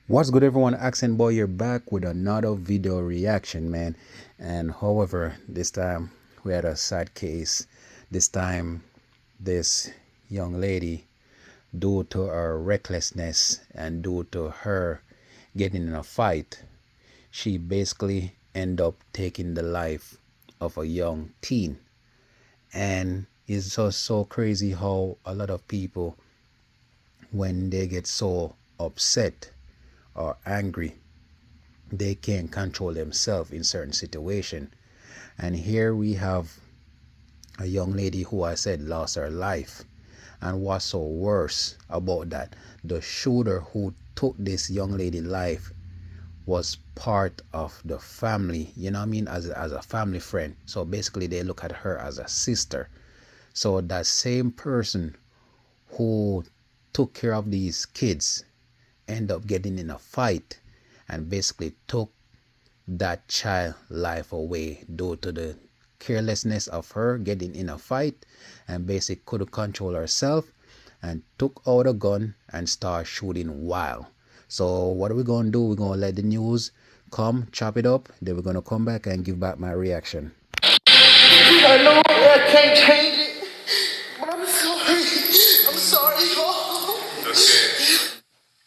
What's good, everyone? Accent Boy, you're back with another video reaction, man. And however, this time we had a sad case. This time, this young lady, due to her recklessness and due to her getting in a fight, she basically ended up taking the life of a young teen. And it's just so crazy how a lot of people, when they get so upset or angry, they can't control themselves in certain situation. And here we have a young lady who I said lost her life. And what's so worse about that, the shooter who took this young lady life was part of the family, you know what I mean, as a family friend. So basically they look at her as a sister. So that same person who took care of these kids end up getting in a fight and basically took that child life away due to the carelessness of her getting in a fight and basically couldn't control herself and took out a gun and start shooting wild. So what are we gonna do? We're gonna let the news come, chop it up, then we're gonna come back and give back my reaction. I know I can't change it, but I'm sorry. I'm sorry, y'all.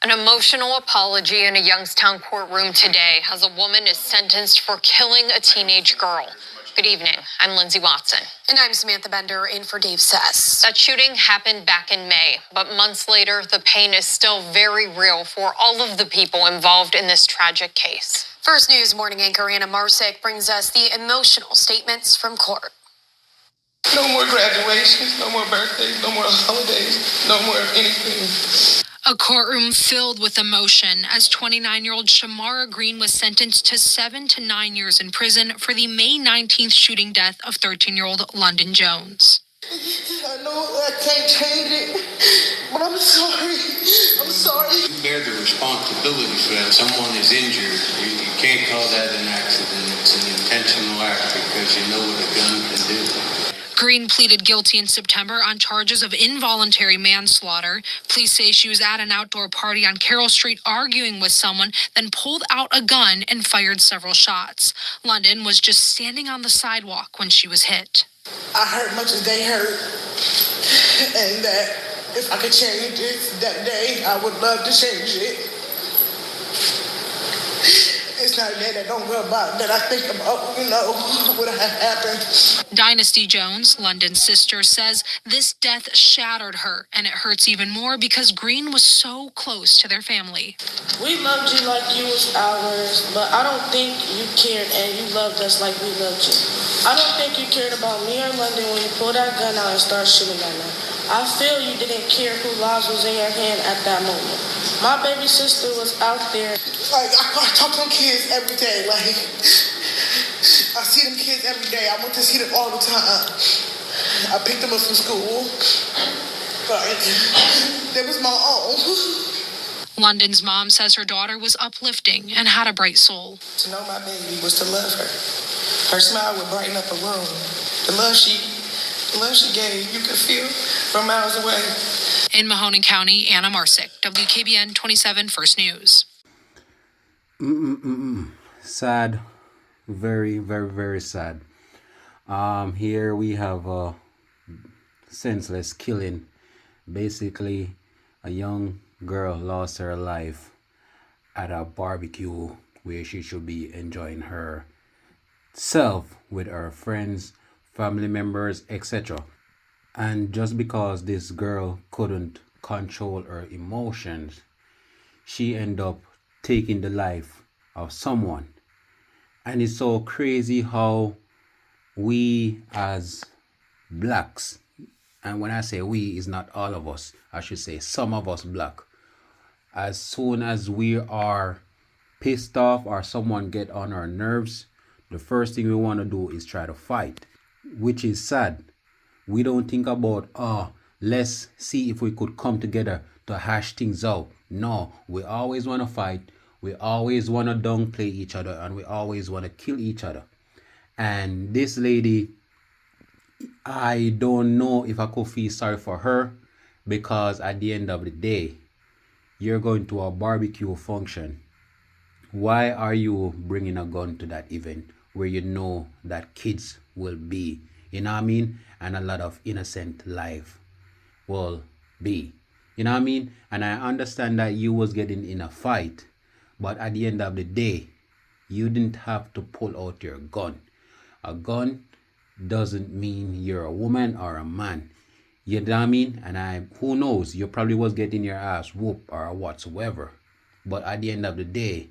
An emotional apology in a Youngstown courtroom today as a woman is sentenced for killing a teenage girl. Good evening. I'm Lindsay Watson. And I'm Samantha Bender in for Dave Sess. That shooting happened back in May, but months later, the pain is still very real for all of the people involved in this tragic case. First News morning anchor Anna Marsick brings us the emotional statements from court. No more graduations, no more birthdays, no more holidays, no more anything. A courtroom filled with emotion as 29-year-old Shamara Green was sentenced to 7 to 9 years in prison for the May 19th shooting death of 13-year-old London Jones. I know I can't change it, but I'm sorry. I'm sorry. You bear the responsibility for that. Someone is injured. You can't call that an accident. It's an intentional act because you know what a gun can do. Green pleaded guilty in September on charges of involuntary manslaughter. Police say she was at an outdoor party on Carroll Street arguing with someone, then pulled out a gun and fired several shots. London was just standing on the sidewalk when she was hit. I hurt much as they hurt, and that if I could change it that day, I would love to change it. It's not that I don't worry about, that I think about, what had happened. Dynasty Jones, London's sister, says this death shattered her, and it hurts even more because Green was so close to their family. We loved you like you was ours, but I don't think you cared and you loved us like we loved you. I don't think you cared about me or London when you pulled that gun out and started shooting at me. I feel you didn't care who lives was in your hand at that moment. My baby sister was out there. Like, I talk to them kids every day. Like, I see them kids every day. I want to see them all the time. I picked them up from school. Like, they was my own. London's mom says her daughter was uplifting and had a bright soul. To know my baby was to love her. Her smile would brighten up a room. The love she gave, you could feel from miles away. In Mahoning County, Anna Marsick, WKBN 27 First News. Sad, very, very, very sad. Here we have a senseless killing. Basically, a young girl lost her life at a barbecue where she should be enjoying herself with her friends, family members, etc. And just because this girl couldn't control her emotions, she ended up taking the life of someone. And it's so crazy how we as blacks, and when I say we, it's not all of us, I should say some of us black, as soon as we are pissed off or someone get on our nerves, the first thing we want to do is try to fight, which is sad. We don't think about, let's see if we could come together to hash things out. No, we always want to fight. We always want to downplay each other, and we always want to kill each other. And this lady, I don't know if I could feel sorry for her, because at the end of the day, you're going to a barbecue function. Why are you bringing a gun to that event where you know that kids will be, you know what I mean? And a lot of innocent life will be, you know what I mean? And I understand that you was getting in a fight, but at the end of the day, you didn't have to pull out your gun. A gun doesn't mean you're a woman or a man. You know what I mean? And who knows, you probably was getting your ass whooped or whatsoever. But at the end of the day,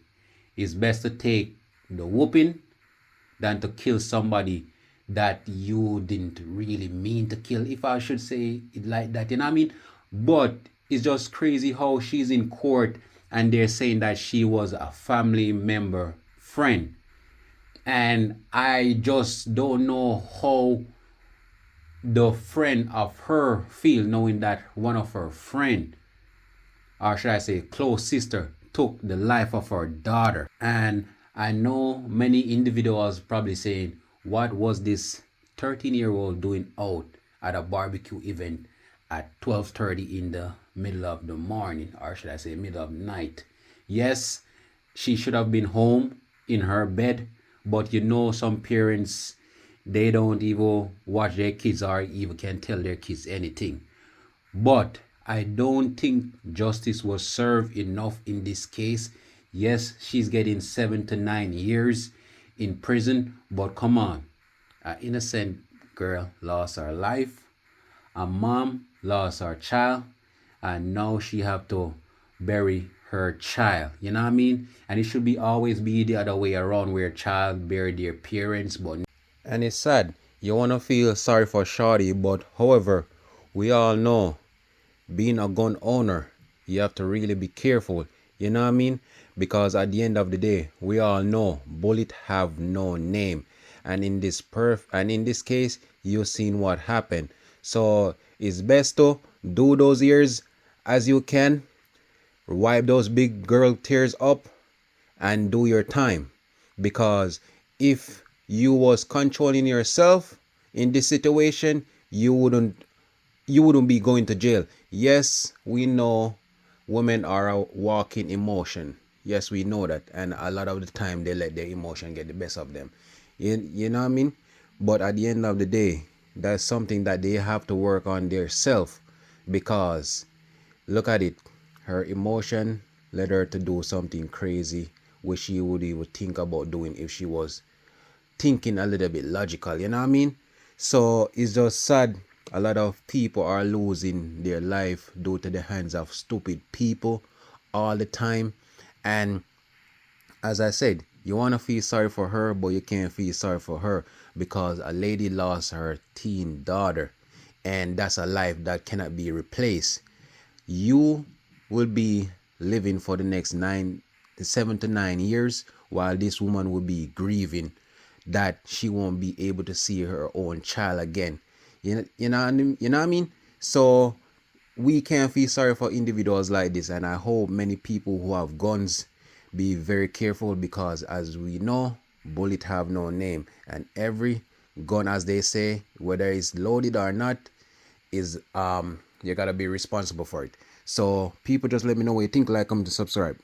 it's best to take the whooping than to kill somebody that you didn't really mean to kill, if I should say it like that, you know what I mean? But it's just crazy how she's in court and they're saying that she was a family member friend. And I just don't know how the friend of her feel knowing that one of her friend, or should I say close sister, took the life of her daughter. And I know many individuals probably saying, what was this 13-year-old doing out at a barbecue event at 12:30 in the middle of the morning, or should I say middle of the night? Yes, she should have been home in her bed, but you know some parents, they don't even watch their kids or even can tell their kids anything. But I don't think justice was served enough in this case. Yes, she's getting 7 to 9 years in prison, but come on, an innocent girl lost her life, a mom lost her child, and now she have to bury her child. You know what I mean? And it should be always be the other way around where child bury their parents, but and it's sad. You wanna feel sorry for Shorty, but however, we all know being a gun owner, you have to really be careful. You know what I mean? Because at the end of the day, we all know bullet have no name. And in this case, you've seen what happened. So it's best to do those years as you can, wipe those big girl tears up, and do your time. Because if you was controlling yourself in this situation, you wouldn't be going to jail. Yes, we know women are a walking emotion. Yes, we know that. And a lot of the time they let their emotion get the best of them. You know what I mean? But at the end of the day, that's something that they have to work on themselves. Because look at it. Her emotion led her to do something crazy which she would even think about doing if she was thinking a little bit logical, you know what I mean? So it's just sad. A lot of people are losing their life due to the hands of stupid people all the time. And as I said, you want to feel sorry for her, but you can't feel sorry for her because a lady lost her teen daughter, and that's a life that cannot be replaced. You will be living for the next 7 to 9 years while this woman will be grieving that she won't be able to see her own child again. You know what I mean? So we can't feel sorry for individuals like this, and I hope many people who have guns be very careful because as we know, bullets have no name, and every gun, as they say, whether it's loaded or not, is you gotta be responsible for it. So people, just let me know what you think, like, comment, to subscribe.